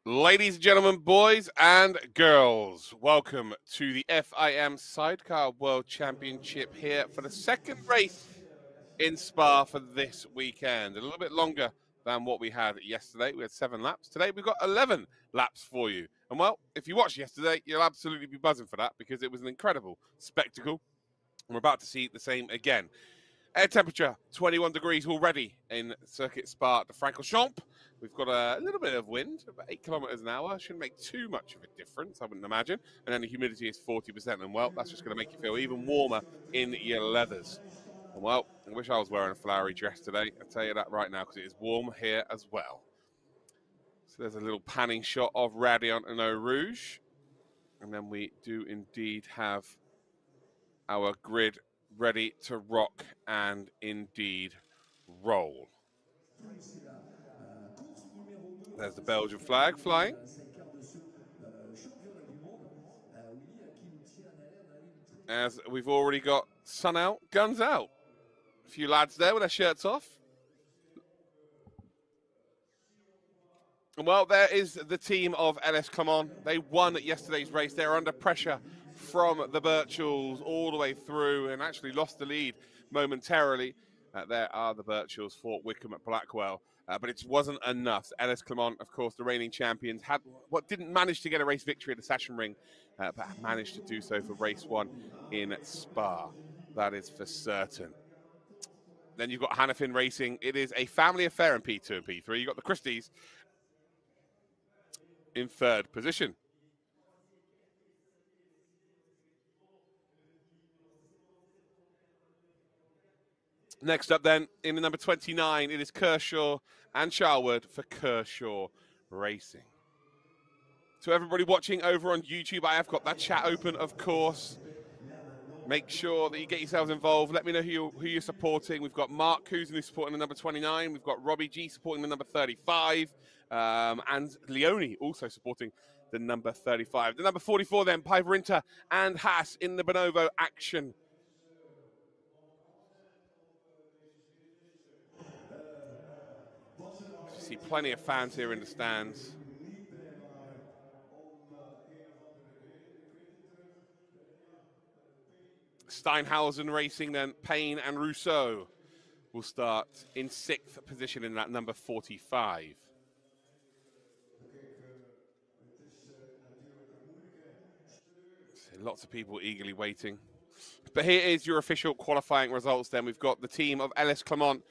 Ladies and gentlemen, boys and girls, welcome to the FIM Sidecar World Championship here for the second race in Spa for this weekend. A little bit longer than what we had yesterday. We had 7 laps. Today we've got 11 laps for you. And well, if you watched yesterday, you'll absolutely be buzzing for that because it was an incredible spectacle. And we're about to see the same again. Air temperature, 21 degrees already in Circuit Spa-Francorchamps. We've got a little bit of wind, about 8 kilometers an hour. Shouldn't make too much of a difference, I wouldn't imagine. And then the humidity is 40%. And, well, that's just going to make you feel even warmer in your leathers. And, well, I wish I was wearing a flowery dress today. I'll tell you that right now because it is warm here as well. So there's a little panning shot of Radiant and Eau Rouge. And then we do indeed have our grid ready to rock and indeed roll. There's the Belgian flag flying. As we've already got sun out, guns out. A few lads there with their shirts off. And well, there is the team of LS Clermont. They won yesterday's race. They're under pressure from the Birchalls all the way through and actually lost the lead momentarily. There are the Birchalls, Fort Wickham at Blackwell. But it wasn't enough. LS Clermont, of course, the reigning champions, had what didn't manage to get a race victory at the Sachsenring, but managed to do so for race 1 in Spa. That is for certain. Then you've got Hannafin Racing. It is a family affair in P2 and P3. You've got the Christies in 3rd position. Next up then, in the number 29, it is Kershaw and Charwood for Kershaw Racing. To everybody watching over on YouTube, I have got that chat open, of course. Make sure that you get yourselves involved. Let me know who you're supporting. We've got Mark Cousin who's supporting the number 29. We've got Robbie G supporting the number 35. And Leone also supporting the number 35. The number 44 then, Piper Inter and Haas in the Bonovo action. See plenty of fans here in the stands. Steinhausen Racing then, Payne and Rousseau will start in 6th position in that number 45. Lots of people eagerly waiting. But here is your official qualifying results then. We've got the team of LS Clermont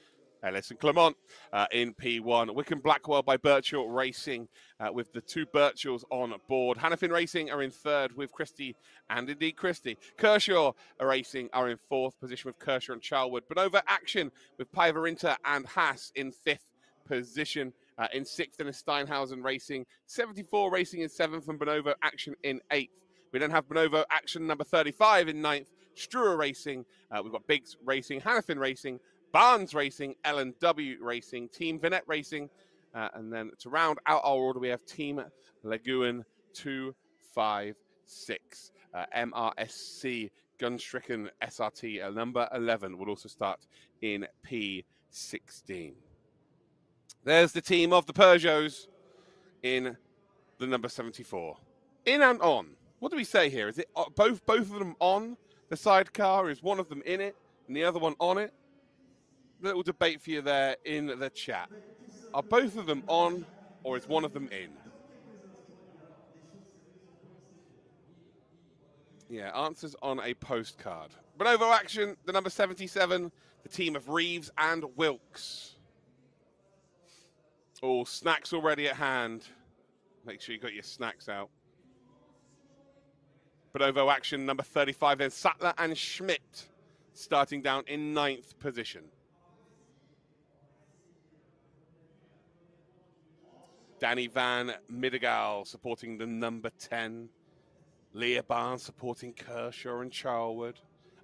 in P1. Wickham Blackwell by Birchall Racing with the 2 Birchalls on board. Hannafin Racing are in 3rd with Christie and indeed Christie. Kershaw Racing are in 4th position with Kershaw and Charwood. Bonova Action with Piper Inter and Haas in 5th position. In 6th then is Steinhausen Racing. 74 Racing in 7th and Bonovo Action in 8th. We then have Bonovo Action number 35 in 9th. Struer Racing. We've got Biggs Racing, Hannafin Racing, Barnes Racing, L&W Racing, Team Vinette Racing, and then to round out our order, we have Team Lagoon 256. MRSC Gunstricken SRT number 11 will also start in P16. There's the team of the Peugeots in the number 74. In and on. What do we say here? Is it both of them on the sidecar? Is one of them in it and the other one on it? Little debate for you there in the chat. Are both of them on or is one of them in? Yeah, answers on a postcard. Bonovo Action, the number 77, the team of Reeves and Wilkes. All snacks already at hand. Make sure you got your snacks out. Bonovo Action, number 35, then Sattler and Schmidt starting down in 9th position. Danny Van Middegaal supporting the number 10. Leah Barnes supporting Kershaw and Charwood.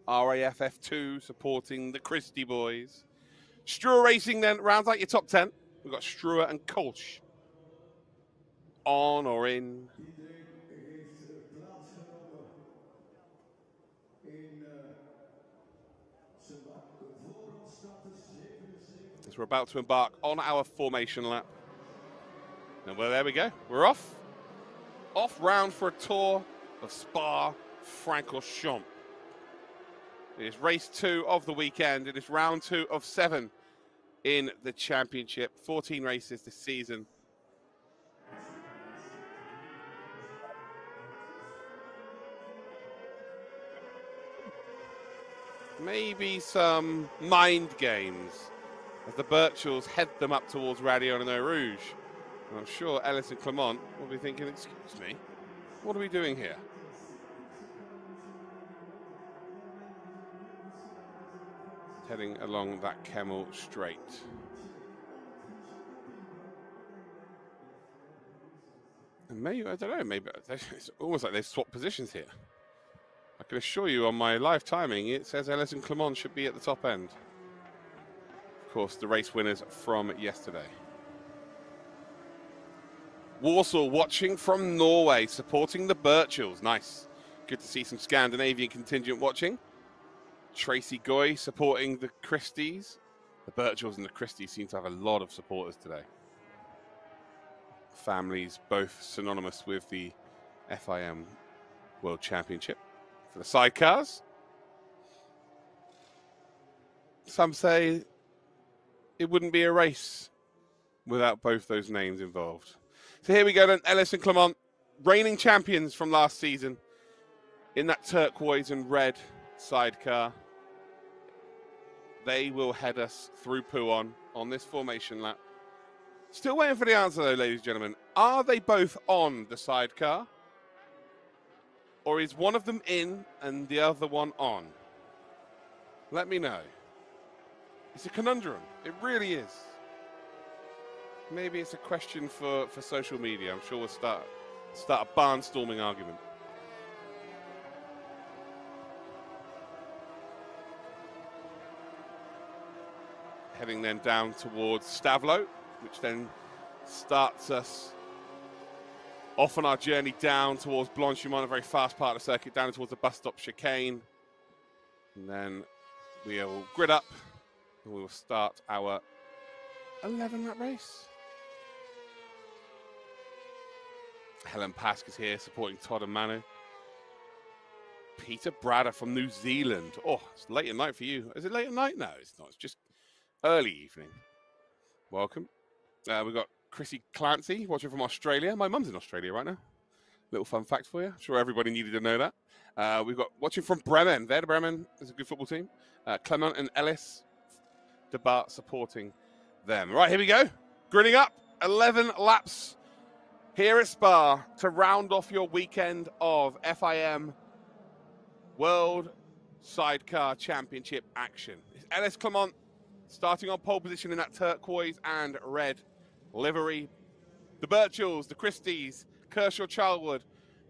RAFF2 supporting the Christie boys. Struer Racing then rounds out your top 10. We've got Struer and Kolsch. On or in? As we're about to embark on our formation lap. And well, there we go. We're off. Off round for a tour of Spa-Francorchamps. It is race 2 of the weekend. It is round 2 of 7 in the championship. 14 races this season. Maybe some mind games as the Birchells head them up towards Radyon and Eau Rouge. And I'm sure Ellis and Clement will be thinking, excuse me, what are we doing here? Heading along that Kemmel straight. And maybe, I don't know, maybe it's almost like they've swapped positions here. I can assure you on my live timing, it says Ellis and Clement should be at the top end. Of course, the race winners from yesterday. Warsaw watching from Norway, supporting the Birchells. Nice. Good to see some Scandinavian contingent watching. Tracy Goy supporting the Christies. The Birchells and the Christies seem to have a lot of supporters today. Families both synonymous with the FIM World Championship. For the sidecars, some say it wouldn't be a race without both those names involved. So here we go then, Ellis and Clement, reigning champions from last season in that turquoise and red sidecar. They will head us through Pouhon on this formation lap. Still waiting for the answer though, ladies and gentlemen. Are they both on the sidecar? Or is one of them in and the other one on? Let me know. It's a conundrum. It really is. Maybe it's a question for social media. I'm sure we'll start a barnstorming argument. Heading then down towards Stavelot, which then starts us off on our journey down towards Blanchimont, a very fast part of the circuit, down towards the bus stop chicane. And then we'll grid up and we will start our 11-lap race. Helen Pask is here supporting Todd and Manu. Peter Bradder from New Zealand. Oh, it's late at night for you. Is it late at night? No, it's not. It's just early evening. Welcome. We've got Chrissy Clancy watching from Australia. My mum's in Australia right now. Little fun fact for you. I'm sure everybody needed to know that. We've got watching from Bremen. Werder Bremen is a good football team. Clement and Ellis de Bart supporting them. Right, here we go. Gridding up. 11 laps here at Spa to round off your weekend of FIM World Sidecar Championship action. It's Ellis Clement starting on pole position in that turquoise and red livery. The Birchells, the Christies, Kershaw, Charlwood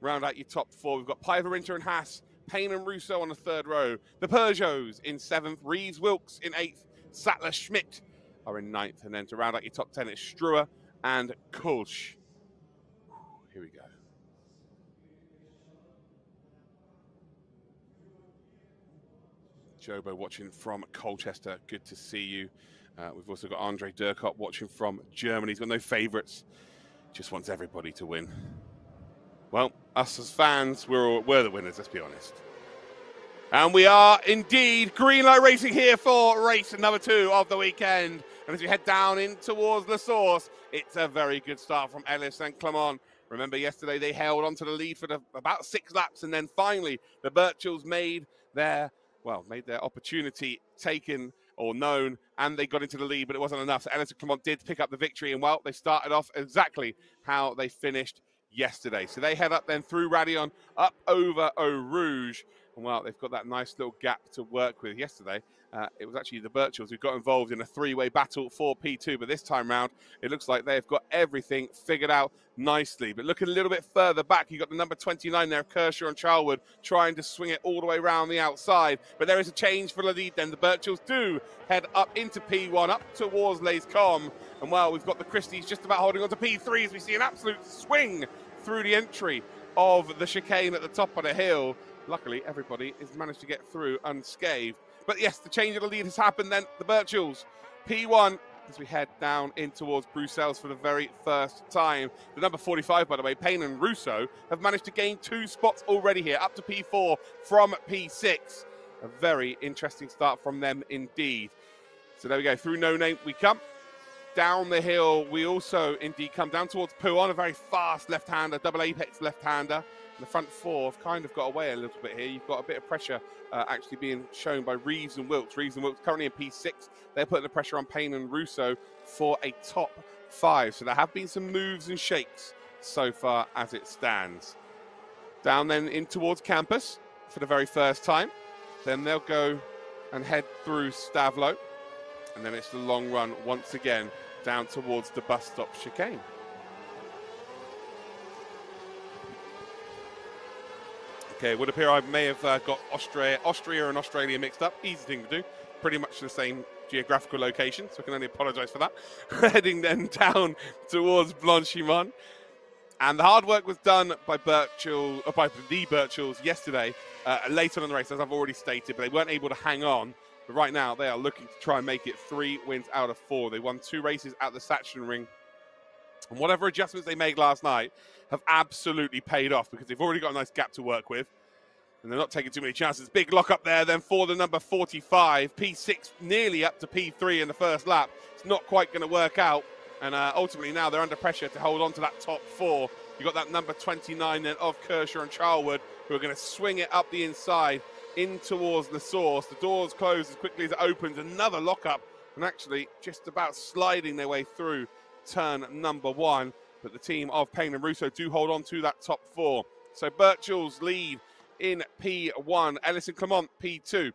round out your top 4. We've got Piver, and Haas, Payne and Russo on the 3rd row. The Peugeots in 7th, Reeves, Wilkes in 8th, Sattler, Schmidt are in 9th. And then to round out your top 10, it's Struer and Kulsch. Here we go. Jobo watching from Colchester. Good to see you. We've also got Andre Durkop watching from Germany. He's got no favourites. Just wants everybody to win. Well, us as fans, we're the winners, let's be honest. And we are indeed green light racing here for race number 2 of the weekend. And as we head down in towards La Source, it's a very good start from Ellis and Clement. Remember yesterday they held onto the lead for about 6 laps, and then finally the Birchells made their opportunity taken or known, and they got into the lead, but it wasn't enough. So Ellis and Clement did pick up the victory, and well, they started off exactly how they finished yesterday. So they head up then through Radyon, up over Eau Rouge, and well, they've got that nice little gap to work with. Yesterday, it was actually the Birchells who got involved in a 3-way battle for P2, but this time round, it looks like they've got everything figured out nicely. But looking a little bit further back, you've got the number 29 there, Kershaw and Charlwood, trying to swing it all the way around the outside. But there is a change for the lead then. The Birchells do head up into P1, up towards Les Combes. And well, we've got the Christies just about holding on to P3 as we see an absolute swing through the entry of the chicane at the top of the hill. Luckily, everybody has managed to get through unscathed. But yes, the change of the lead has happened then. The Birchells, P1, as we head down in towards Bruxelles for the very first time. The number 45, by the way, Payne and Russo, have managed to gain 2 spots already here, up to P4 from P6. A very interesting start from them indeed. So there we go, through No Name we come. Down the hill, we also indeed come down towards Pouon, a very fast left-hander, double apex left-hander. The front 4 have kind of got away a little bit here. You've got a bit of pressure actually being shown by Reeves and Wilkes. Reeves and Wilkes currently in P6. They're putting the pressure on Payne and Russo for a top 5. So there have been some moves and shakes so far as it stands. Down then in towards campus for the very first time. Then they'll go and head through Stavelot. And then it's the long run once again down towards the bus stop chicane. Okay, it would appear I may have got Austria and Australia mixed up. Easy thing to do. Pretty much the same geographical location, so I can only apologise for that. Heading then down towards Blanchimont. And the hard work was done by the Birchells yesterday, late on in the race, as I've already stated, but they weren't able to hang on. But right now, they are looking to try and make it 3 wins out of 4. They won 2 races at the Sachsenring. And whatever adjustments they made last night have absolutely paid off because they've already got a nice gap to work with. And they're not taking too many chances. Big lock up there then for the number 45. P6 nearly up to P3 in the first lap. It's not quite going to work out. And ultimately now they're under pressure to hold on to that top 4. You've got that number 29 then of Kershaw and Charlwood who are going to swing it up the inside in towards the source. The doors close as quickly as it opens. Another lockup, and actually just about sliding their way through turn number 1. But the team of Payne and Russo do hold on to that top 4. So Birchall's lead in P1, Ellis and Clement P2.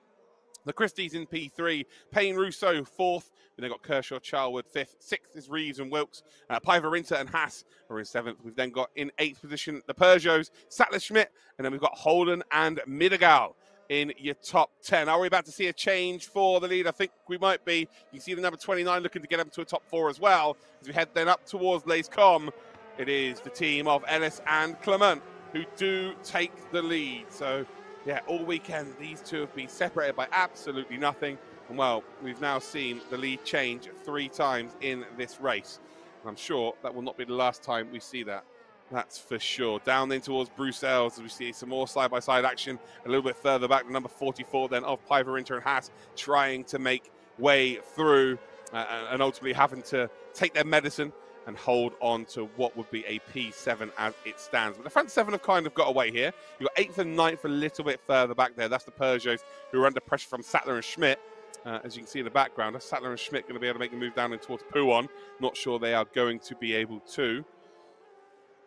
The Christies in P3, Payne Russo 4th. Then they've got Kershaw, Charlwood 5th. 6th is Reeves and Wilkes. Piver-Inter and Haas are in 7th. We've then got in 8th position the Peugeots, Sattler-Schmidt, and then we've got Holden and Midegal in your top 10. Are we about to see a change for the lead? I think we might be. You can see the number 29 looking to get up to a top 4 as well. As we head then up towards Lace-Com, it is the team of Ellis and Clement who do take the lead. So, yeah, all weekend, these two have been separated by absolutely nothing. And, well, we've now seen the lead change 3 times in this race. And I'm sure that will not be the last time we see that. That's for sure. Down then towards Bruxelles, as we see some more side-by-side action a little bit further back. The number 44 then of Piver-Inter and Haas trying to make way through and ultimately having to take their medicine and hold on to what would be a P7 as it stands. But the front 7 have kind of got away here. You've got 8th and 9th a little bit further back there. That's the Peugeots who are under pressure from Sattler and Schmidt. As you can see in the background, are Sattler and Schmidt going to be able to make the move down in towards Pouon? Not sure they are going to be able to.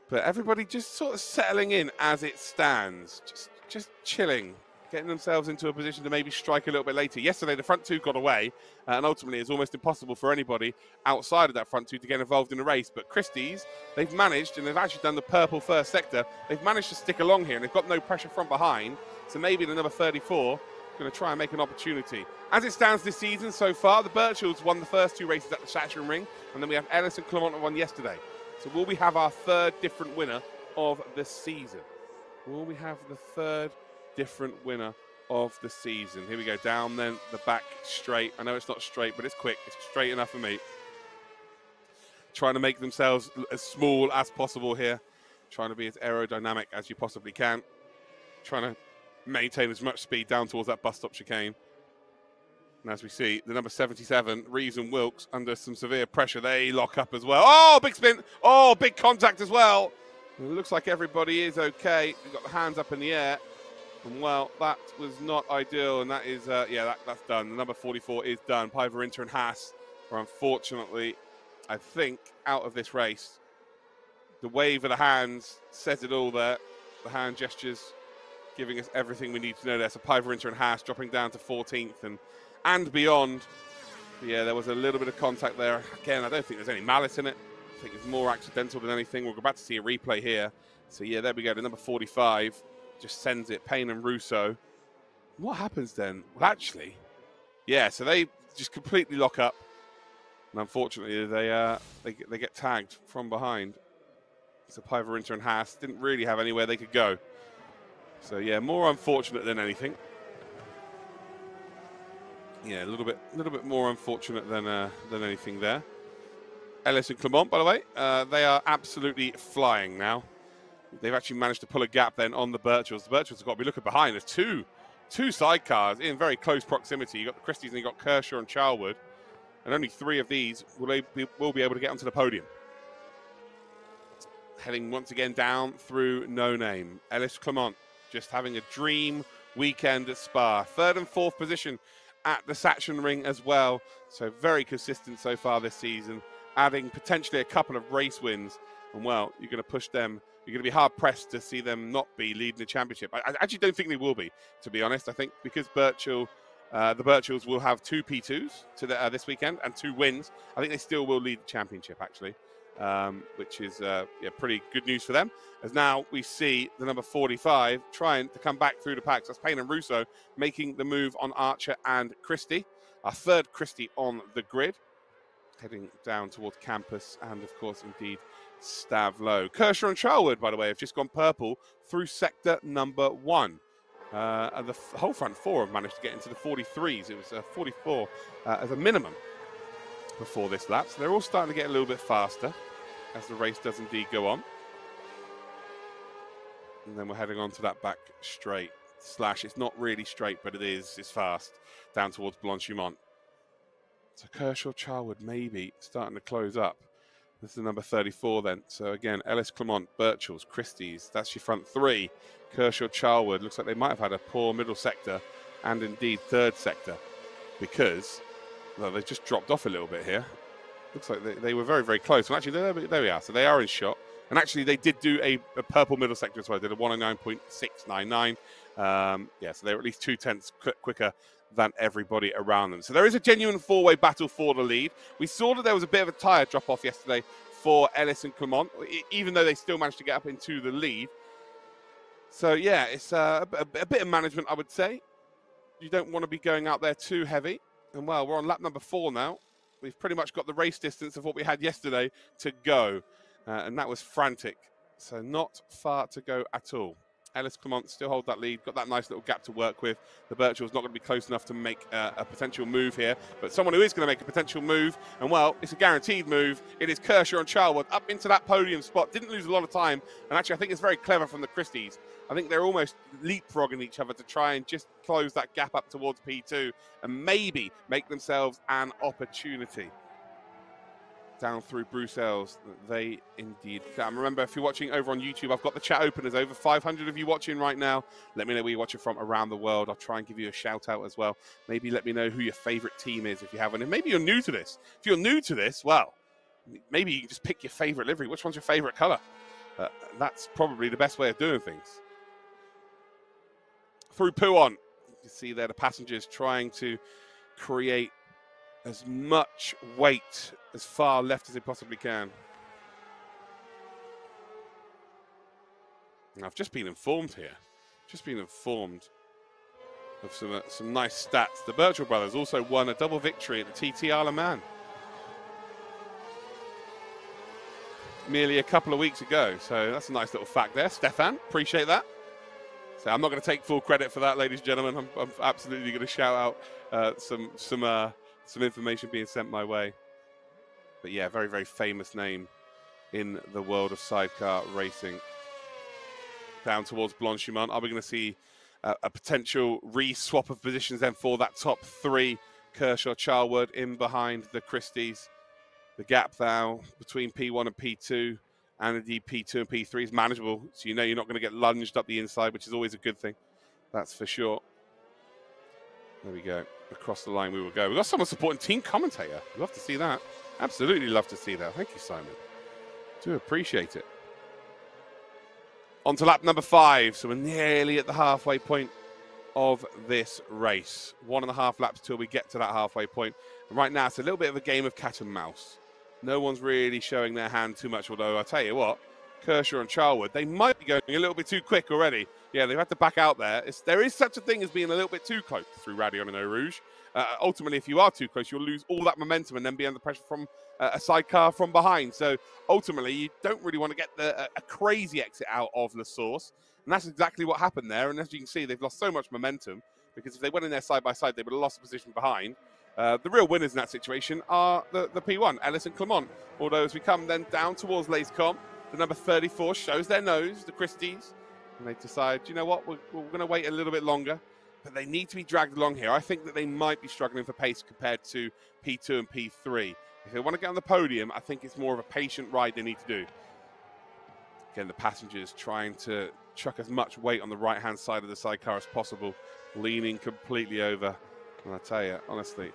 But everybody just sort of settling in as it stands, just chilling, getting themselves into a position to maybe strike a little bit later. Yesterday, the front 2 got away, and ultimately it's almost impossible for anybody outside of that front 2 to get involved in the race. But Christie's, they've managed, and they've actually done the purple first sector, they've managed to stick along here, and they've got no pressure from behind. So maybe the number 34 is going to try and make an opportunity. As it stands this season so far, the Birchells won the first 2 races at the Sachsenring, and then we have Ellis and Clement won yesterday. So will we have our 3rd different winner of the season? Will we have the 3rd different winner of the season? Here we go, down then the back straight. I know it's not straight, but it's quick. It's straight enough for me. Trying to make themselves as small as possible here. Trying to be as aerodynamic as you possibly can. Trying to maintain as much speed down towards that bus stop chicane. And as we see, the number 77, Reeves and Wilkes, under some severe pressure. They lock up as well. Oh, big spin. Oh, big contact as well. It looks like everybody is okay. They've got the hands up in the air. And, well, that was not ideal. And that is, that's done. The number 44 is done. Piver-Inter and Haas are unfortunately, I think, out of this race. The wave of the hands says it all there. The hand gestures giving us everything we need to know there. So Piver-Inter and Haas dropping down to 14th and beyond. But yeah, there was a little bit of contact there. Again, I don't think there's any malice in it. I think it's more accidental than anything. We're about to see a replay here. So yeah, there we go. The number 45 just sends it. Payne and Russo. What happens then? Well, actually, yeah, so they just completely lock up. And unfortunately, they get tagged from behind. So Piver-Inter and Haas didn't really have anywhere they could go. So yeah, more unfortunate than anything. Yeah, a little bit more unfortunate than anything there. Ellis and Clement, by the way, they are absolutely flying now. They've actually managed to pull a gap then on the Birchells. The Birchells have got to be looking behind. There's two sidecars in very close proximity. You've got the Christies and you've got Kershaw and Charwood. And only 3 of these will be able to get onto the podium. Heading once again down through No Name. Ellis Clement just having a dream weekend at Spa. 3rd and 4th position at the Sachsenring as well. So very consistent so far this season. Adding potentially a couple of race wins. And well, you're going to push them. You're going to be hard-pressed to see them not be leading the championship. I actually don't think they will be, to be honest. I think because the Birchells will have 2 P2s this weekend and 2 wins. I think they still will lead the championship, actually, which is pretty good news for them. As now we see the number 45 trying to come back through the packs. That's Payne and Russo making the move on Archer and Christie. Our 3rd Christie on the grid. Heading down towards campus and, of course, indeed, Stavlo. Kershaw and Charwood, by the way, have just gone purple through sector number 1. And the whole front 4 have managed to get into the 43s. It was 44 as a minimum before this lap. So they're all starting to get a little bit faster as the race does indeed go on. And then we're heading on to that back straight slash. It's not really straight, but it's fast down towards Blanchimont. So Kershaw, Charwood maybe starting to close up. This is the number 34 then. So again, Ellis, Clement, Birchells, Christie's. That's your front 3. Kershaw, Charwood. Looks like they might have had a poor middle sector and indeed 3rd sector because they've just dropped off a little bit here. Looks like they were very, very close. Well, actually, there we are. So they are in shot. And actually, they did do a purple middle sector as well. They did a 109.699. So they were at least 0.2 quicker than everybody around them. So there is a genuine 4-way battle for the lead. We saw that there was a bit of a tyre drop-off yesterday for Ellis and Clement, even though they still managed to get up into the lead. So, yeah, it's a bit of management, I would say. You don't want to be going out there too heavy. And, well, we're on lap number 4 now. We've pretty much got the race distance of what we had yesterday to go. And that was frantic. So not far to go at all. Ellis Clement still hold that lead, got that nice little gap to work with. The Birchall's not going to be close enough to make a potential move here, but someone who is going to make a potential move, and well, it's a guaranteed move. It is Kershaw and Charwood up into that podium spot. Didn't lose a lot of time, and actually I think it's very clever from the Christies. I think they're almost leapfrogging each other to try and just close that gap up towards P2 and maybe make themselves an opportunity. Down through Bruxelles, they indeed can. Remember, if you're watching over on YouTube, I've got the chat open. There's over 500 of you watching right now. Let me know where you're watching from around the world. I'll try and give you a shout out as well. Maybe let me know who your favorite team is if you haven't. And maybe you're new to this. If you're new to this, well, maybe you can just pick your favorite livery. Which one's your favorite color? That's probably the best way of doing things. Through Pouon, you can see there the passengers trying to create as much weight as far left as they possibly can. And I've just been informed here, of some nice stats. The Birchall brothers also won a double victory at the TT Isle of Man merely a couple of weeks ago. So that's a nice little fact there. Stefan, appreciate that. So I'm not going to take full credit for that, ladies and gentlemen. I'm absolutely going to shout out some information being sent my way. But yeah, very, very famous name in the world of sidecar racing. Down towards Blanchimont. Are we going to see a potential re-swap of positions then for that top 3? Kershaw, Charwood in behind the Christies. The gap now between P1 and P2 and indeed P2 and P3 is manageable. So you know you're not going to get lunged up the inside, which is always a good thing. That's for sure. There we go. Across the line we will go. We've got someone supporting team commentator. Love to see that. Absolutely love to see that. Thank you, Simon. Do appreciate it. On to lap number 5. So we're nearly at the halfway point of this race. 1.5 laps till we get to that halfway point. And right now it's a little bit of a game of cat and mouse. No one's really showing their hand too much, although I'll tell you what, Kershaw and Charwood, they might be going a little bit too quick already. Yeah, they've had to back out there. There is such a thing as being a little bit too close through Radion and Eau Rouge. Ultimately, if you are too close, you'll lose all that momentum and then be under pressure from a sidecar from behind. So ultimately, you don't really want to get a crazy exit out of La Source. And that's exactly what happened there. And as you can see, they've lost so much momentum. because if they went in there side by side, they would have lost the position behind. The real winners in that situation are the P1, Ellis and Clement. Although as we come then down towards Lace-Combe, the number 34 shows their nose, the Christies, and they decide, you know what, we're going to wait a little bit longer, but they need to be dragged along here. I think that they might be struggling for pace compared to P2 and P3. If they want to get on the podium, I think it's more of a patient ride they need to do. Again, the passengers trying to chuck as much weight on the right-hand side of the sidecar as possible, leaning completely over. And I tell you, honestly,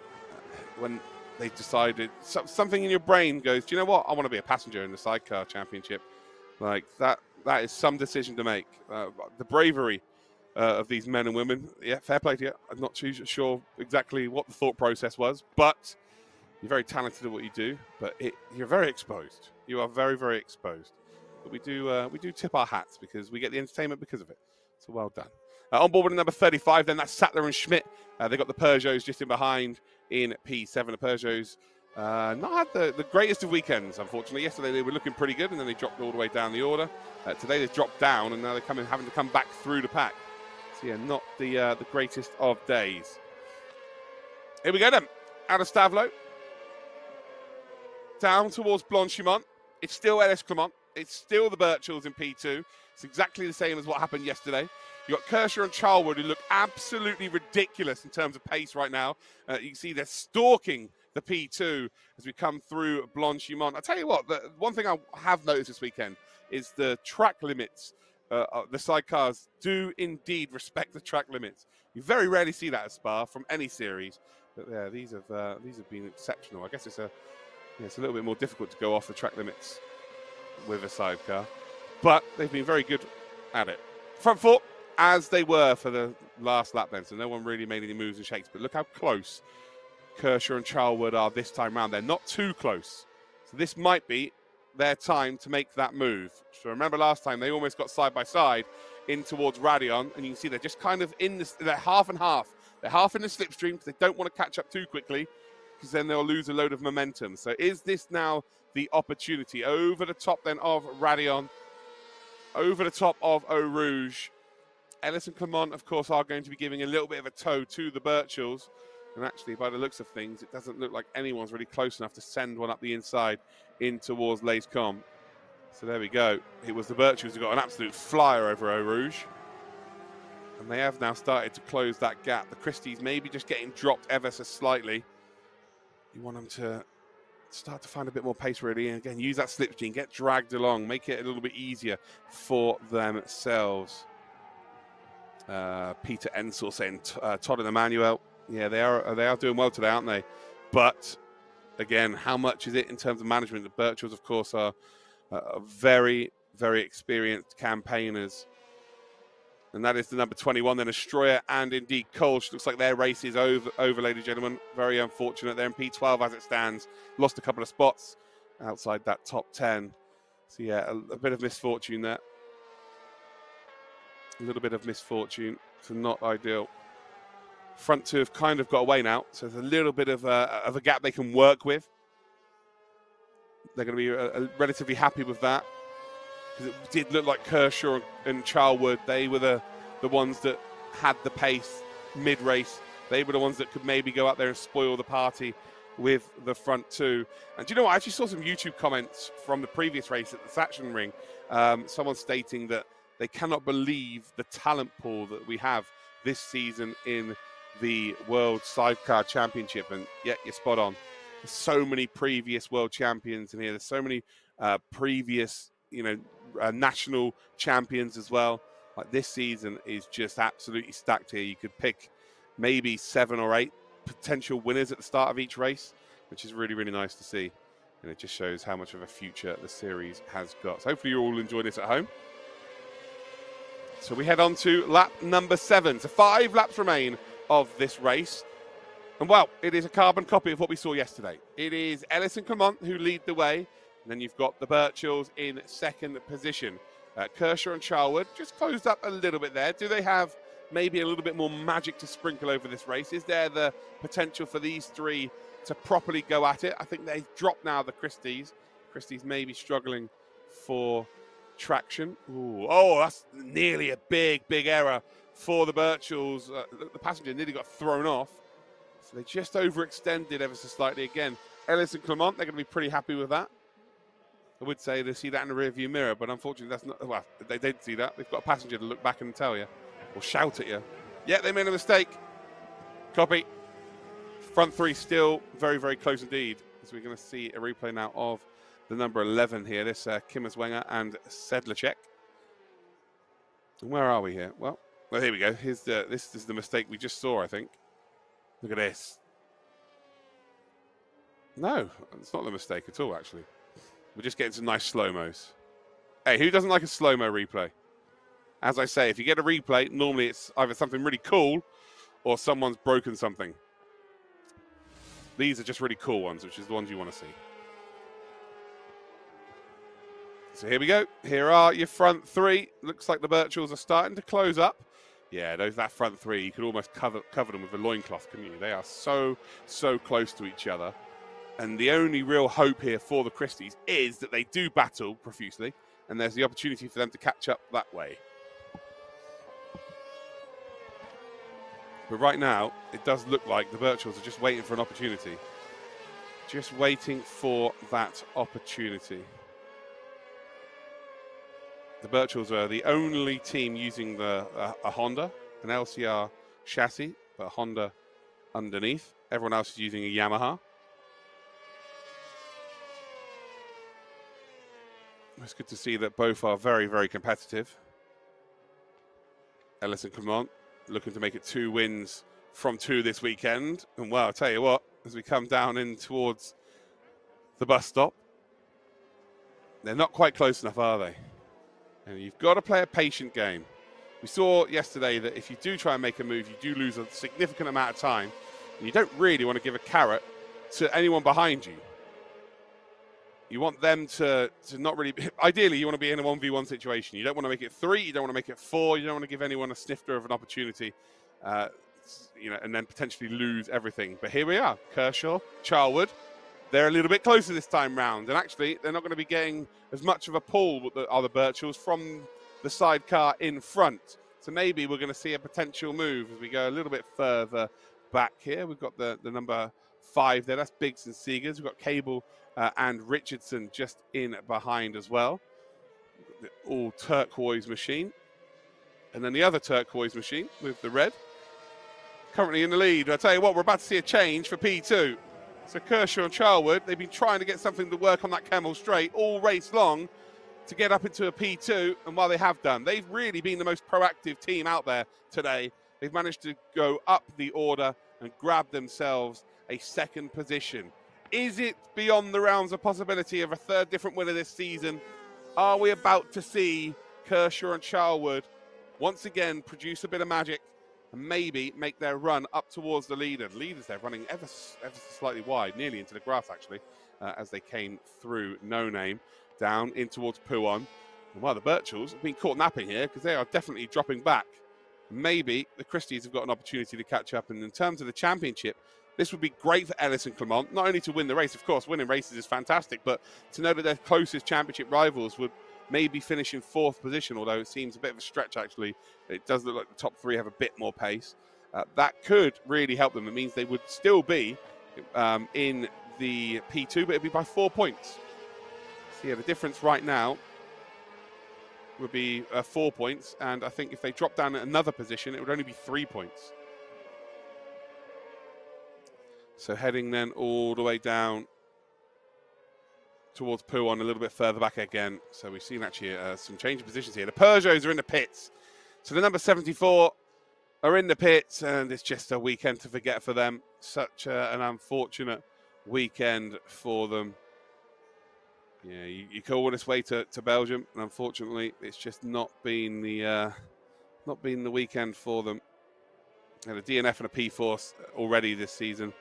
when they decided, something in your brain goes, do you know what? I want to be a passenger in the sidecar championship. Like, that is some decision to make. The bravery of these men and women, yeah, fair play to you. I'm not too sure exactly what the thought process was, but you're very talented at what you do, but you're very exposed. You are very, very exposed. But we do tip our hats because we get the entertainment because of it. So well done. On board with number 35, then that's Sattler and Schmidt. They got the Peugeots just in behind in P7. The Peugeots not had the greatest of weekends, unfortunately. Yesterday they were looking pretty good, and then they dropped all the way down the order. Today they've dropped down, and now they're having to come back through the pack. So yeah, not the greatest of days. Here we go then. Out of Stavelot. Down towards Blanchimont. It's still Ellis Clement. It's still the Birchells in P2. It's exactly the same as what happened yesterday. You've got Kershaw and Charlwood, who look absolutely ridiculous in terms of pace right now. You can see they're stalking the P2 as we come through Blanchimont. I tell you what, the one thing I have noticed this weekend is the track limits. The sidecars do indeed respect the track limits. You very rarely see that at Spa from any series. But yeah, these have been exceptional. I guess it's a little bit more difficult to go off the track limits with a sidecar, but they've been very good at it. Front foot, as they were for the last lap then, so no one really made any moves and shakes, but look how close Kershaw and Charlwood are this time round. They're not too close, so this might be their time to make that move. So remember last time they almost got side by side in towards Radion, and you can see they're just kind of in this, they're half and half. They're half in the slipstream because they don't want to catch up too quickly, because then they'll lose a load of momentum. So is this now the opportunity? Over the top then of Radion, over the top of Eau Rouge. Ellis and Clement, of course, are going to be giving a little bit of a tow to the Birchells. And actually, by the looks of things, it doesn't look like anyone's really close enough to send one up the inside in towards Lace-Combe. So there we go. It was the Birchells who got an absolute flyer over Eau Rouge. And they have now started to close that gap. The Christies maybe just getting dropped ever so slightly. You want them to start to find a bit more pace, really. And again, use that slipstream, get dragged along, make it a little bit easier for themselves. Peter Ensel saying Todd and Emmanuel. Yeah, they are doing well today, aren't they? But again, how much is it in terms of management? The Birchells, of course, are very, very experienced campaigners. And that is the number 21, then Astroya and indeed Kolsch. Looks like their race is over, ladies and gentlemen. Very unfortunate. They're in P12 as it stands. Lost a couple of spots outside that top 10. So yeah, a bit of misfortune there. A little bit of misfortune. So not ideal. Front two have kind of got away now. So there's a little bit of a gap they can work with. They're going to be relatively happy with that. Because it did look like Kershaw and Charlwood, they were the ones that had the pace mid-race. They were the ones that could maybe go out there and spoil the party with the front two. And do you know what? I actually saw some YouTube comments from the previous race at the Sachsenring. Someone stating that they cannot believe the talent pool that we have this season in the World Sidecar Championship. And yeah, you're spot on. There's so many previous world champions in here. There's so many previous, national champions as well. Like, this season is just absolutely stacked here. You could pick maybe 7 or 8 potential winners at the start of each race, which is really, really nice to see. And it just shows how much of a future the series has got. So hopefully you're all enjoying this at home. So we head on to lap number 7. So 5 laps remain of this race. And well, it is a carbon copy of what we saw yesterday. It is Ellis and Clement who lead the way. And then you've got the Birchells in second position. Kershaw and Charlwood just closed up a little bit there. Do they have maybe a little bit more magic to sprinkle over this race? Is there the potential for these three to properly go at it? I think they've dropped now, the Christies. Christies may be struggling for traction. Ooh. Oh, that's nearly a big, big error for the Birchalls. The passenger nearly got thrown off. So they just overextended ever so slightly again. Ellis and Clement, they're going to be pretty happy with that. I would say they see that in the rearview mirror, but unfortunately that's not, well, they didn't see that. They've got a passenger to look back and tell you, or shout at you. Yeah, they made a mistake. Copy. Front three still very, very close indeed. So we're going to see a replay now of the number 11 here. This Kimmerswenger and Sedlacek. And where are we here? Well, here we go. Here's this is the mistake we just saw, I think. Look at this. No, it's not the mistake at all, actually. We're just getting some nice slow-mos. Hey, who doesn't like a slow-mo replay? As I say, if you get a replay, normally it's either something really cool or someone's broken something. These are just really cool ones, which is the ones you want to see. So here we go. Here are your front three. Looks like the Birchalls are starting to close up. Yeah, that front three, you could almost cover them with a loincloth, couldn't you? They are so close to each other. And the only real hope here for the Christies is that they do battle profusely, and there's the opportunity for them to catch up that way. But right now, it does look like the Birchalls are just waiting for an opportunity. Just waiting for that opportunity. The Birchalls are the only team using a Honda, an LCR chassis, but a Honda underneath. Everyone else is using a Yamaha. It's good to see that both are very, very competitive. Ellis and Clement looking to make it 2 wins from 2 this weekend. And well, I'll tell you what, as we come down in towards the bus stop, they're not quite close enough, are they? And you've got to play a patient game. We saw yesterday that if you do try and make a move, you do lose a significant amount of time. And you don't really want to give a carrot to anyone behind you. You want them to not really... Ideally, you want to be in a 1v1 situation. You don't want to make it 3. You don't want to make it 4. You don't want to give anyone a snifter of an opportunity, and then potentially lose everything. But here we are. Kershaw, Charwood. They're a little bit closer this time round. And actually, they're not going to be getting as much of a pull with the other Birchalls from the sidecar in front. So maybe we're going to see a potential move as we go a little bit further back here. We've got the number 5 there. That's Biggs and Seegers. We've got Cable and Richardson just in behind as well. The all turquoise machine. And then the other turquoise machine with the red. Currently in the lead. I'll tell you what, we're about to see a change for P2. So Kershaw and Charwood, they've been trying to get something to work on that Camel Straight all race long to get up into a P2. And while they have done, they've really been the most proactive team out there today. They've managed to go up the order and grab themselves a 2nd position. Is it beyond the realms of possibility of a 3rd different winner this season? Are we about to see Kershaw and Charwood once again produce a bit of magic and maybe make their run up towards the leader? The leaders there running ever so slightly wide, nearly into the grass actually, as they came through No Name down in towards Pouon. And while the Birchalls have been caught napping here because they are definitely dropping back. Maybe the Christies have got an opportunity to catch up. And in terms of the championship, this would be great for Ellis and Clement, not only to win the race, of course, winning races is fantastic, but to know that their closest championship rivals would maybe finish in 4th position, although it seems a bit of a stretch, actually. It does look like the top 3 have a bit more pace. That could really help them. It means they would still be in the P2, but it'd be by 4 points. So, yeah, the difference right now would be 4 points, and I think if they drop down another position, it would only be 3 points. So heading then all the way down towards Pouon, a little bit further back again. So we've seen actually some change of positions here. The Peugeots are in the pits. So the number 74 are in the pits, and it's just a weekend to forget for them. Such an unfortunate weekend for them. Yeah, you call all this way to Belgium, and unfortunately, it's just not been the weekend for them. They had a DNF and a P4 already this season.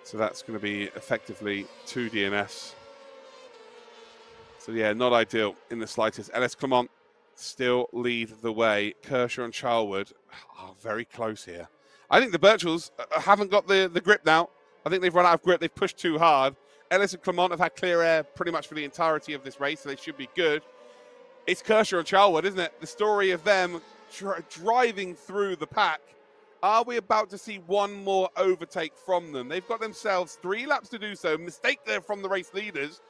So that's going to be effectively 2 DNFs. So yeah, not ideal in the slightest. Ellis Clement still lead the way. Kershaw and Charwood are very close here. I think the Birchalls haven't got the grip now. I think they've run out of grip. They've pushed too hard. Ellis and Clement have had clear air pretty much for the entirety of this race, so they should be good. It's Kershaw and Charwood, isn't it? The story of them driving through the pack. Are we about to see one more overtake from them? They've got themselves 3 laps to do so. Mistake there from the race leaders.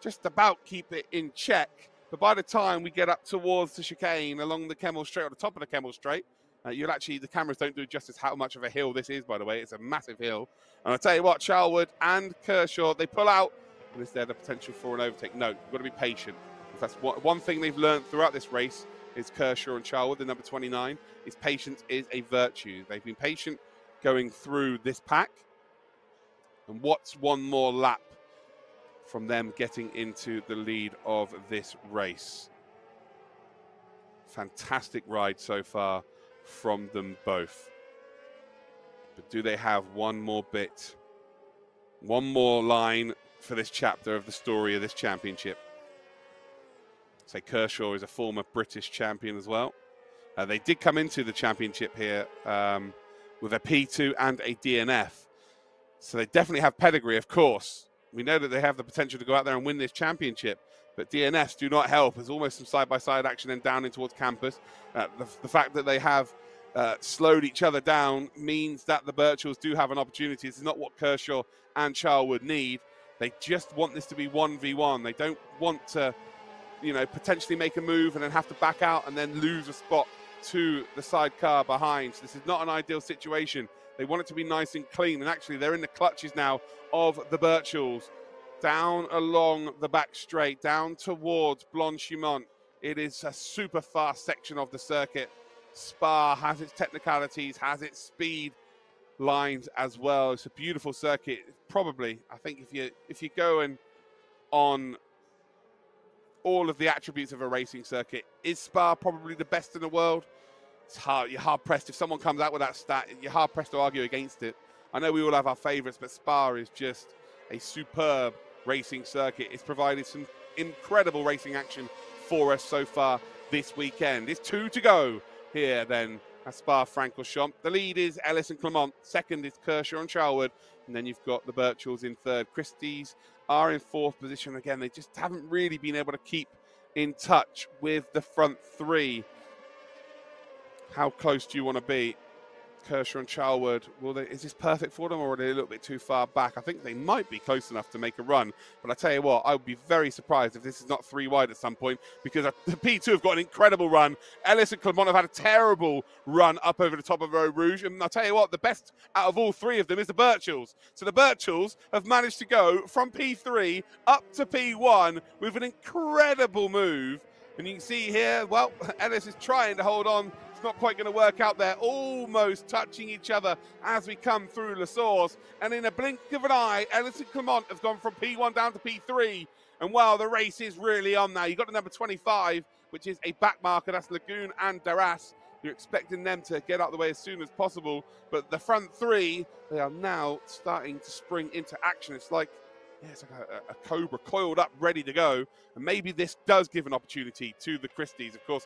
Just about keep it in check. But by the time we get up towards the chicane along the Kemmel Straight, or the top of the Kemmel Straight, the cameras don't do justice how much of a hill this is, by the way. It's a massive hill. And I'll tell you what, Charwood and Kershaw, they pull out. And is there the potential for an overtake? No, you've got to be patient. If that's one thing they've learned throughout this race is Kershaw and Charwood, the number 29, is patience is a virtue. They've been patient going through this pack. And what's one more lap from them getting into the lead of this race? Fantastic ride so far from them both. But do they have one more bit, one more line for this chapter of the story of this championship? Say Kershaw is a former British champion as well. They did come into the championship here with a P2 and a DNF. So they definitely have pedigree, of course. We know that they have the potential to go out there and win this championship, but DNFs do not help. There's almost some side-by-side action and down in towards campus. The fact that they have slowed each other down means that the Birchells do have an opportunity. This is not what Kershaw and Charwood need. They just want this to be 1v1. They don't want to, potentially make a move and then have to back out and then lose a spot to the sidecar behind. So this is not an ideal situation. They want it to be nice and clean, and actually they're in the clutches now of the Birchells. Down along the back straight, down towards Blanchimont. It is a super fast section of the circuit. Spa has its technicalities, has its speed lines as well. It's a beautiful circuit. Probably, I think if you're going on all of the attributes of a racing circuit, is Spa probably the best in the world? It's hard. You're hard pressed. If someone comes out with that stat, you're hard pressed to argue against it. I know we all have our favourites, but Spa is just a superb racing circuit. It's provided some incredible racing action for us so far this weekend. It's 2 to go here then at Spa-Francorchamps. The lead is Ellis and Clement. Second is Kershaw and Charwood. And then you've got the Birchells in third. Christie's are in fourth position. Again, they just haven't really been able to keep in touch with the front 3. How close do you want to be? Kershaw and Charwood, is this perfect for them, or are they a little bit too far back? I think they might be close enough to make a run, but I tell you what, I would be very surprised if this is not 3 wide at some point, because the P2 have got an incredible run. Ellis and Clement have had a terrible run up over the top of Eau Rouge, and I'll tell you what, the best out of all 3 of them is the Birchells. So the Birchells have managed to go from P3 up to P1 with an incredible move, and you can see here, well, Ellis is trying to hold on. It's not quite going to work out there, almost touching each other as we come through La Source. And in a blink of an eye, Ellis and Clement have gone from P1 down to P3. And wow, the race is really on now. You've got the number 25, which is a back marker. That's Lagoon and Darras. You're expecting them to get out of the way as soon as possible. But the front 3, they are now starting to spring into action. It's like a cobra coiled up, ready to go. And maybe this does give an opportunity to the Christies. Of course,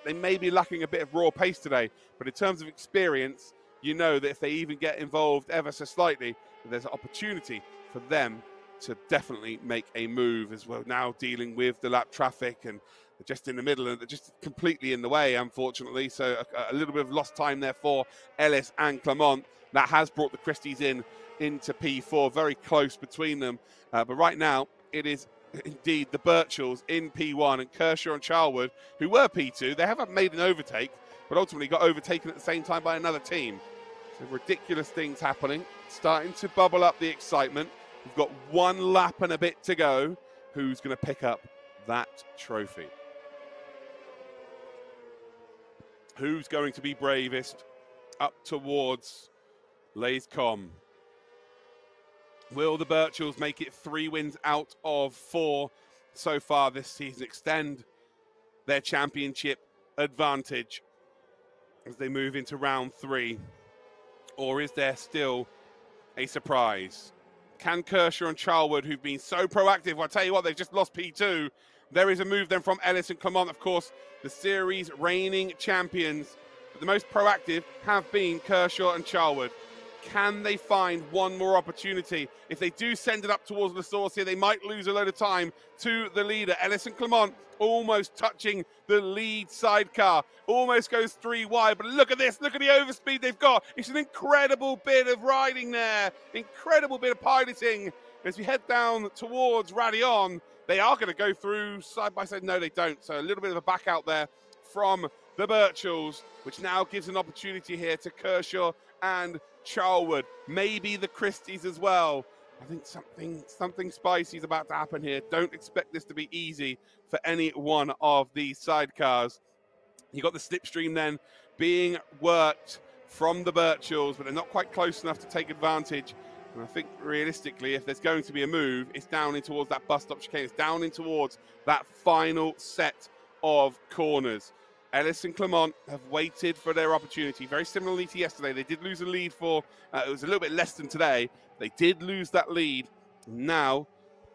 they may be lacking a bit of raw pace today, but in terms of experience, you know that if they even get involved ever so slightly, there's an opportunity for them to definitely make a move as well. Now dealing with the lap traffic, and they're just in the middle, and they're just completely in the way, unfortunately. So a little bit of lost time there for Ellis and Clement. That has brought the Christies into P4, very close between them. But right now, it is indeed the Birchells in P1, and Kershaw and Charwood, who were P2, they haven't made an overtake, but ultimately got overtaken at the same time by another team. So ridiculous things happening, starting to bubble up the excitement. We've got 1 lap and a bit to go. Who's going to pick up that trophy? Who's going to be bravest up towards Layscombe? Will the Birchells make it 3 wins out of 4 so far this season, extend their championship advantage as they move into round 3? Or is there still a surprise? Can Kershaw and Charwood, who've been so proactive, well, I'll tell you what, they've just lost P2. There is a move then from Ellis and Clement, of course, the series reigning champions. But the most proactive have been Kershaw and Charwood. Can they find one more opportunity? If they do send it up towards the source here, they might lose a load of time to the leader. Ellis and Clement almost touching the lead sidecar. Almost goes 3 wide, but look at this. Look at the overspeed they've got. It's an incredible bit of riding there. Incredible bit of piloting. As we head down towards Radion, they are going to go through side by side. No, they don't. So a little bit of a back out there from the Birchalls, which now gives an opportunity here to Kershaw and Charlwood, maybe the Christies as well. I think something spicy is about to happen here. Don't expect this to be easy for any one of these sidecars. You got the slipstream then being worked from the Birchalls, but they're not quite close enough to take advantage. And I think realistically, if there's going to be a move, it's down in towards that bus stop chicane. It's down in towards that final set of corners. Ellis and Clement have waited for their opportunity. Very similarly to yesterday, they did lose a lead for, it was a little bit less than today. They did lose that lead. Now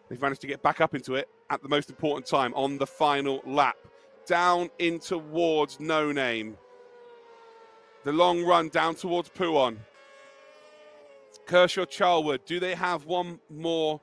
they've managed to get back up into it at the most important time on the final lap. Down in towards No Name. The long run down towards Pouon. Kershaw, Charlwood, do they have one more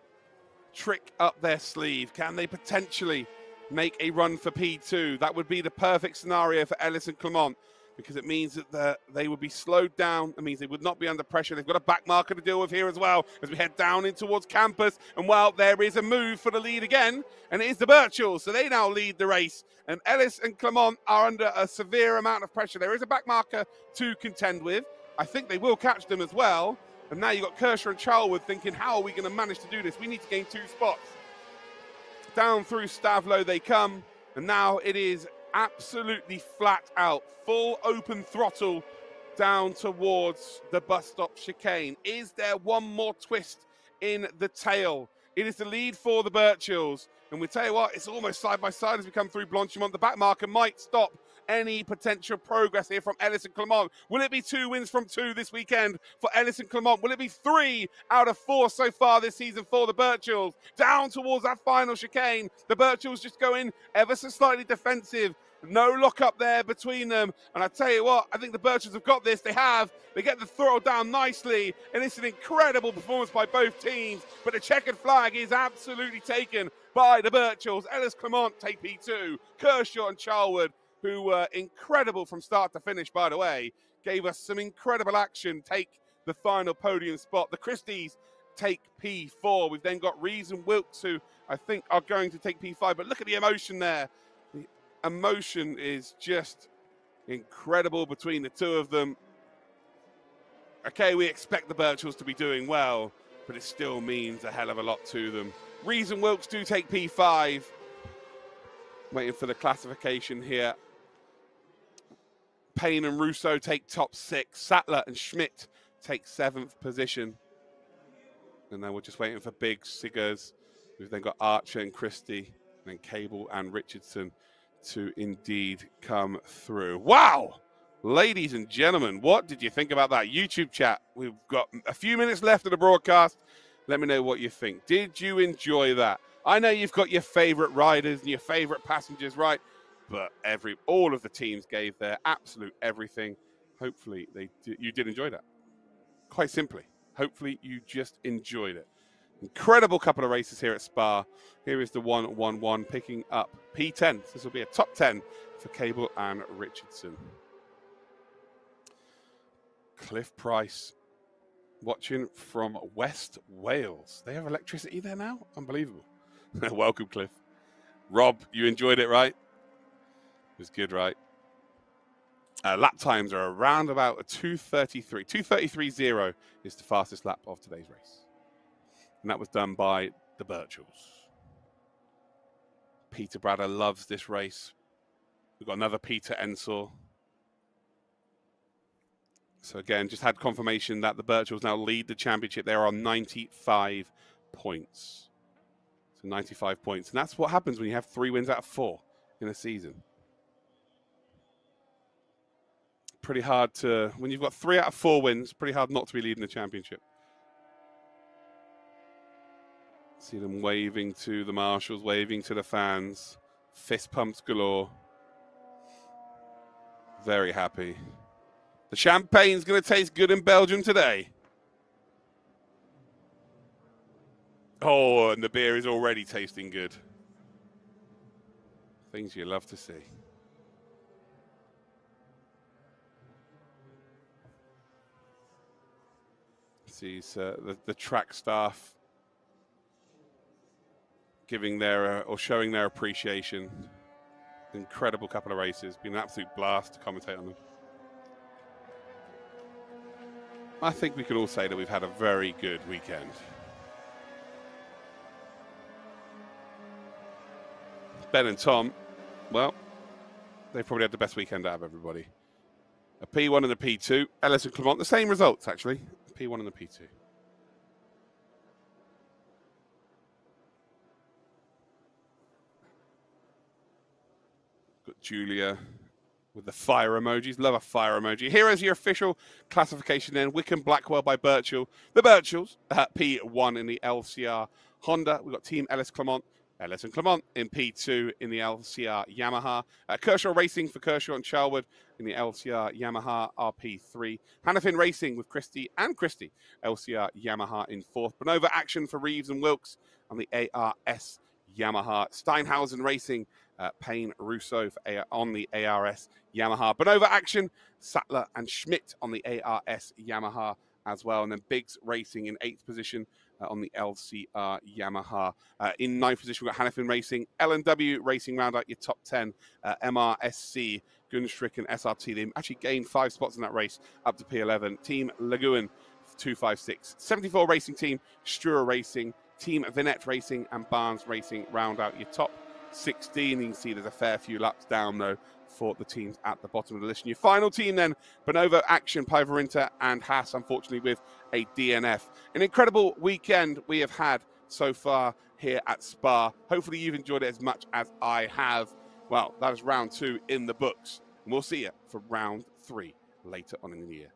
trick up their sleeve? Can they potentially make a run for P2? That would be the perfect scenario for Ellis and Clement, because it means that they would be slowed down. It means they would not be under pressure. They've got a back marker to deal with here as well as we head down in towards campus. And well, there is a move for the lead again, and it is the Birchalls. So they now lead the race, and Ellis and Clement are under a severe amount of pressure. There is a back marker to contend with. I think they will catch them as well. And now you've got Kershaw and Charlwood thinking, how are we going to manage to do this? We need to gain 2 spots. Down through Stavlo they come, and now it is absolutely flat out, full open throttle down towards the bus stop chicane. Is there one more twist in the tail? It is the lead for the Birchalls, and we tell you what, it's almost side by side as we come through Blanchimont. The back marker might stop any potential progress here from Ellis and Clement. Will it be 2 wins from 2 this weekend for Ellis and Clement? Will it be 3 out of 4 so far this season for the Birchalls? Down towards that final chicane. The Birchalls just going ever so slightly defensive. No lock up there between them. And I tell you what, I think the Birchalls have got this. They have. They get the throttle down nicely. And it's an incredible performance by both teams. But the checkered flag is absolutely taken by the Birchalls. Ellis Clement take P2. Kershaw and Charlwood, who were incredible from start to finish, by the way, gave us some incredible action, take the final podium spot. The Christies take P4. We've then got Rees and Wilkes, who I think are going to take P5. But look at the emotion there. The emotion is just incredible between the two of them. Okay, we expect the Birchalls to be doing well, but it still means a hell of a lot to them. Rees and Wilkes do take P5. Waiting for the classification here. Payne and Russo take top 6. Sattler and Schmidt take 7th position. And then we're just waiting for Biggs, Siggers. We've then got Archer and Christie, and then Cable and Richardson to indeed come through. Wow! Ladies and gentlemen, what did you think about that YouTube chat? We've got a few minutes left of the broadcast. Let me know what you think. Did you enjoy that? I know you've got your favorite riders and your favorite passengers, right? But all of the teams gave their absolute everything. Hopefully you did enjoy that. Quite simply, hopefully you just enjoyed it. Incredible couple of races here at Spa. Here is the 111 picking up P10. This will be a top 10 for Cable and Richardson. Cliff Price watching from West Wales. They have electricity there now? Unbelievable. Welcome, Cliff. Rob, you enjoyed it, right? It was good, right? Lap times are around about a 2:33. 2:33.0 is the fastest lap of today's race. And that was done by the Birchalls. Peter Bradder loves this race. We've got another Peter Ensor. So again, just had confirmation that the Birchalls now lead the championship. They're on 95 points. So 95 points. And that's what happens when you have 3 wins out of 4 in a season. Pretty hard to, when you've got 3 out of 4 wins, pretty hard not to be leading the championship. See them waving to the marshals, waving to the fans. Fist pumps galore. Very happy. The champagne's going to taste good in Belgium today. Oh, and the beer is already tasting good. Things you love to see. See the track staff giving their or showing their appreciation. Incredible couple of races. Been an absolute blast to commentate on them. I think we can all say that we've had a very good weekend. Ben and Tom, well, they've probably had the best weekend out of everybody. A P1 and a P2. Ellis and Clement, the same results, actually. A P1 and a P2. Got Julia with the fire emojis. Love a fire emoji. Here is your official classification then. Wickham Blackwell by Birchall. The Birchalls at P1 in the LCR Honda. We've got Team Ellis Clement. Ellis and Clement in P2 in the LCR Yamaha. Kershaw Racing for Kershaw and Charwood in the LCR Yamaha RP3. Hannafin Racing with Christie and Christie. LCR Yamaha in 4th. Bonova Action for Reeves and Wilkes on the ARS Yamaha. Steinhausen Racing, Payne Russo on the ARS Yamaha. Bonova Action, Sattler and Schmidt on the ARS Yamaha as well. And then Biggs Racing in 8th position on the LCR Yamaha. In 9th position, we've got Hannafin Racing. L&W Racing round out your top 10. MRSC, Gunstrick and SRT. They actually gained 5 spots in that race up to P11. Team Lagoon, 256. 74 Racing Team, Struer Racing, Team Vinette Racing and Barnes Racing round out your top 16. You can see there's a fair few laps down, though, for the teams at the bottom of the list. And your final team then, Bonovo Action, Pivorinter and Haas, unfortunately with a DNF. An incredible weekend we have had so far here at Spa. Hopefully you've enjoyed it as much as I have. Well, that is round 2 in the books. And we'll see you for round 3 later on in the year.